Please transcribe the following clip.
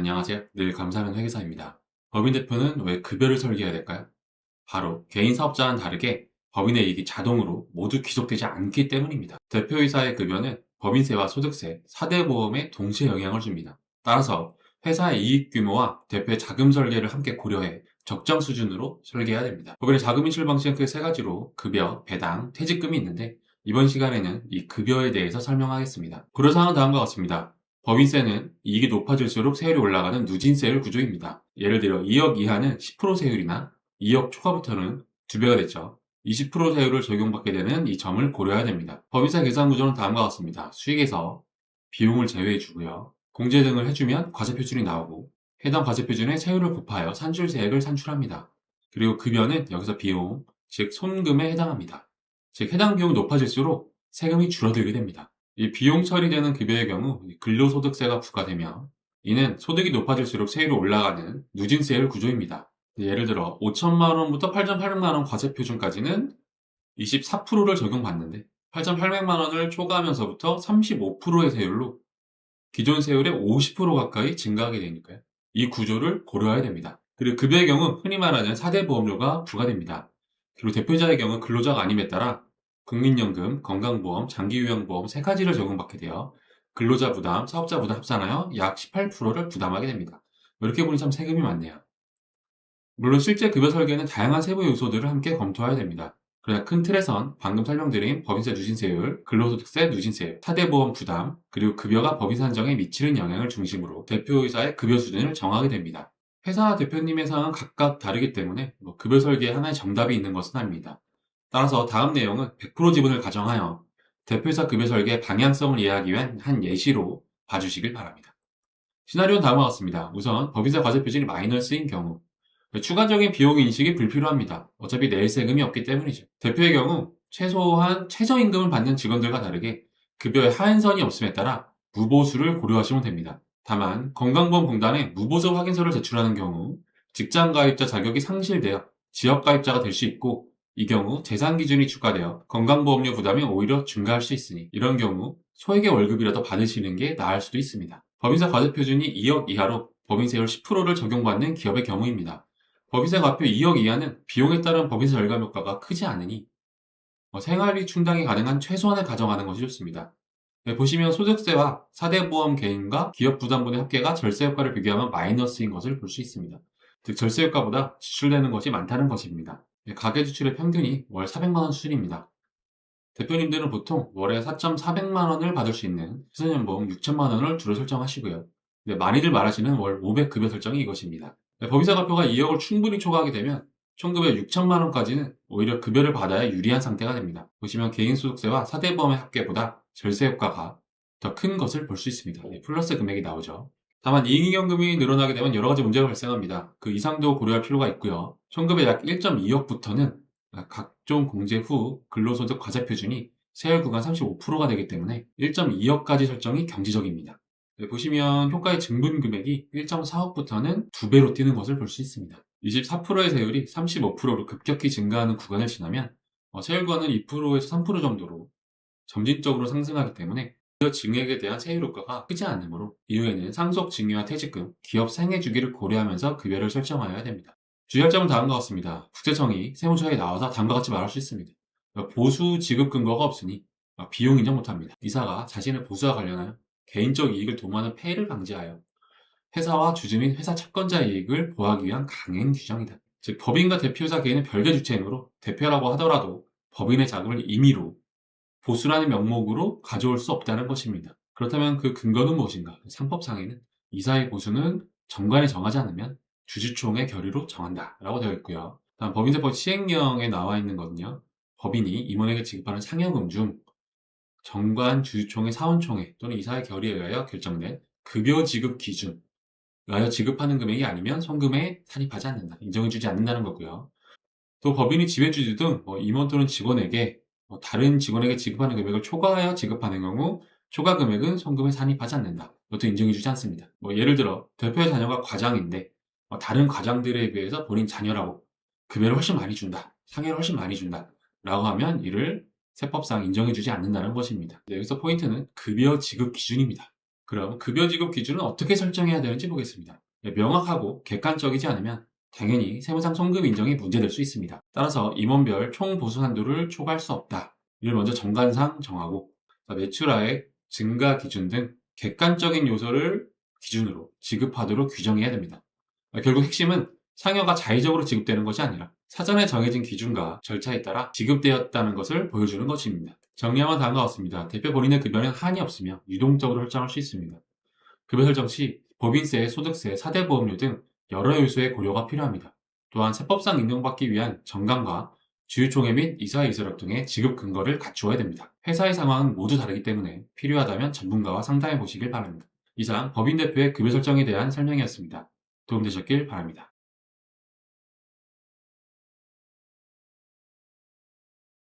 안녕하세요. 늘 감사하는 회계사입니다. 법인 대표는 왜 급여를 설계해야 될까요? 바로 개인 사업자와는 다르게 법인의 이익이 자동으로 모두 귀속되지 않기 때문입니다. 대표이사의 급여는 법인세와 소득세, 4대 보험에 동시에 영향을 줍니다. 따라서 회사의 이익 규모와 대표의 자금 설계를 함께 고려해 적정 수준으로 설계해야 됩니다. 법인의 자금 인출 방식은 크게 세 가지로 급여, 배당, 퇴직금이 있는데 이번 시간에는 이 급여에 대해서 설명하겠습니다. 고려사항은 다음과 같습니다. 법인세는 이익이 높아질수록 세율이 올라가는 누진세율 구조입니다. 예를 들어 2억 이하는 10% 세율이나 2억 초과부터는 2배가 됐죠. 20% 세율을 적용받게 되는 이 점을 고려해야 됩니다. 법인세 계산 구조는 다음과 같습니다. 수익에서 비용을 제외해 주고요. 공제 등을 해주면 과세표준이 나오고 해당 과세표준에 세율을 곱하여 산출세액을 산출합니다. 그리고 급여는 여기서 비용, 즉 손금에 해당합니다. 즉 해당 비용이 높아질수록 세금이 줄어들게 됩니다. 이 비용 처리되는 급여의 경우 근로소득세가 부과되며 이는 소득이 높아질수록 세율이 올라가는 누진세율 구조입니다. 예를 들어 5천만 원부터 8,800만 원 과세표준까지는 24%를 적용받는데 8,800만 원을 초과하면서부터 35%의 세율로 기존 세율의 50% 가까이 증가하게 되니까요. 이 구조를 고려해야 됩니다. 그리고 급여의 경우 흔히 말하는 4대 보험료가 부과됩니다. 그리고 대표자의 경우 근로자가 아님에 따라 국민연금, 건강보험, 장기요양보험 3가지를 적용받게 되어 근로자 부담, 사업자 부담 합산하여 약 18%를 부담하게 됩니다. 이렇게 보니 참 세금이 많네요. 물론 실제 급여 설계는 다양한 세부 요소들을 함께 검토해야 됩니다. 그러나 큰 틀에선 방금 설명드린 법인세 누진세율, 근로소득세 누진세율, 4대 보험 부담, 그리고 급여가 법인 산정에 미치는 영향을 중심으로 대표이사의 급여 수준을 정하게 됩니다. 회사와 대표님의 상황은 각각 다르기 때문에 급여 설계에 하나의 정답이 있는 것은 아닙니다. 따라서 다음 내용은 100% 지분을 가정하여 대표이사 급여 설계의 방향성을 이해하기 위한 한 예시로 봐주시길 바랍니다. 시나리오는 다음과 같습니다. 우선 법인세 과세표준이 마이너스인 경우 추가적인 비용 인식이 불필요합니다. 어차피 낼 세금이 없기 때문이죠. 대표의 경우 최소한 최저임금을 받는 직원들과 다르게 급여에 하한선이 없음에 따라 무보수를 고려하시면 됩니다. 다만 건강보험공단에 무보수 확인서를 제출하는 경우 직장가입자 자격이 상실되어 지역가입자가 될 수 있고 이 경우 재산기준이 추가되어 건강보험료 부담이 오히려 증가할 수 있으니 이런 경우 소액의 월급이라도 받으시는 게 나을 수도 있습니다. 법인세 과세표준이 2억 이하로 법인세율 10%를 적용받는 기업의 경우입니다. 법인세 과표 2억 이하는 비용에 따른 법인세 절감 효과가 크지 않으니 생활비 충당이 가능한 최소한을 가정하는 것이 좋습니다. 네, 보시면 소득세와 4대 보험 개인과 기업 부담분의 합계가 절세 효과를 비교하면 마이너스인 것을 볼 수 있습니다. 즉 절세 효과보다 지출되는 것이 많다는 것입니다. 네, 가계지출의 평균이 월 400만 원 수준입니다. 대표님들은 보통 월에 4,400만 원을 받을 수 있는 회사연봉 6천만 원을 주로 설정하시고요. 네, 많이들 말하시는 월 500급여 설정이 이것입니다. 네, 법인세 과표가 2억을 충분히 초과하게 되면 총급여 6천만 원까지는 오히려 급여를 받아야 유리한 상태가 됩니다. 보시면 개인소득세와 4대 보험의 합계보다 절세 효과가 더 큰 것을 볼 수 있습니다. 네, 플러스 금액이 나오죠. 다만 이익연금이 늘어나게 되면 여러 가지 문제가 발생합니다. 그 이상도 고려할 필요가 있고요. 총급의 약 1.2억부터는 각종 공제 후 근로소득 과세표준이 세율 구간 35%가 되기 때문에 1.2억까지 설정이 경제적입니다. 네, 보시면 효과의 증분 금액이 1.4억부터는 2배로 뛰는 것을 볼 수 있습니다. 24%의 세율이 35%로 급격히 증가하는 구간을 지나면 세율 구간은 2%에서 3% 정도로 점진적으로 상승하기 때문에 증액에 대한 세율 효과가 크지 않으므로 이후에는 상속 증여와 퇴직금, 기업 생애 주기를 고려하면서 급여를 설정하여야 됩니다. 주의할 점은 다음과 같습니다. 국세청이 세무조사에 나와서 다음과 같이 말할 수 있습니다. 보수 지급 근거가 없으니 비용 인정 못합니다. 이사가 자신의 보수와 관련하여 개인적 이익을 도모하는 폐해를 방지하여 회사와 주주 및 회사 채권자 이익을 보호하기 위한 강행 규정이다. 즉 법인과 대표이사 개인은 별개 주체이므로 대표라고 하더라도 법인의 자금을 임의로 보수라는 명목으로 가져올 수 없다는 것입니다. 그렇다면 그 근거는 무엇인가? 상법상에는 이사의 보수는 정관이 정하지 않으면 주주총회 결의로 정한다 라고 되어 있고요. 다음 법인세법 시행령에 나와 있는 것은요. 법인이 임원에게 지급하는 상여금 중 정관, 주주총회, 사원총회 또는 이사의 결의에 의하여 결정된 급여 지급 기준 의하여 지급하는 금액이 아니면 손금에 산입하지 않는다. 인정해주지 않는다는 거고요. 또 법인이 지배주주 등 임원 또는 직원에게 다른 직원에게 지급하는 금액을 초과하여 지급하는 경우 초과 금액은 손금에 산입하지 않는다. 이것도 인정해주지 않습니다. 예를 들어 대표의 자녀가 과장인데 다른 과장들에 비해서 본인 자녀라고 급여를 훨씬 많이 준다. 상여를 훨씬 많이 준다. 라고 하면 이를 세법상 인정해주지 않는다는 것입니다. 네, 여기서 포인트는 급여 지급 기준입니다. 그럼 급여 지급 기준은 어떻게 설정해야 되는지 보겠습니다. 명확하고 객관적이지 않으면 당연히 세무상 송금 인정이 문제될 수 있습니다. 따라서 임원별 총 보수 한도를 초과할 수 없다. 이를 먼저 정관상 정하고 매출하액, 증가 기준 등 객관적인 요소를 기준으로 지급하도록 규정해야 됩니다. 결국 핵심은 상여가 자의적으로 지급되는 것이 아니라 사전에 정해진 기준과 절차에 따라 지급되었다는 것을 보여주는 것입니다. 정리하면 다음과 같습니다. 대표 본인의 급여는 한이 없으며 유동적으로 설정할 수 있습니다. 급여 설정 시 법인세, 소득세, 사대보험료 등 여러 요소의 고려가 필요합니다. 또한 세법상 인정받기 위한 정관과 주주총회 및 이사이사력 등의 지급 근거를 갖추어야 됩니다. 회사의 상황은 모두 다르기 때문에 필요하다면 전문가와 상담해 보시길 바랍니다. 이상 법인 대표의 급여 설정에 대한 설명이었습니다. 도움되셨길 바랍니다.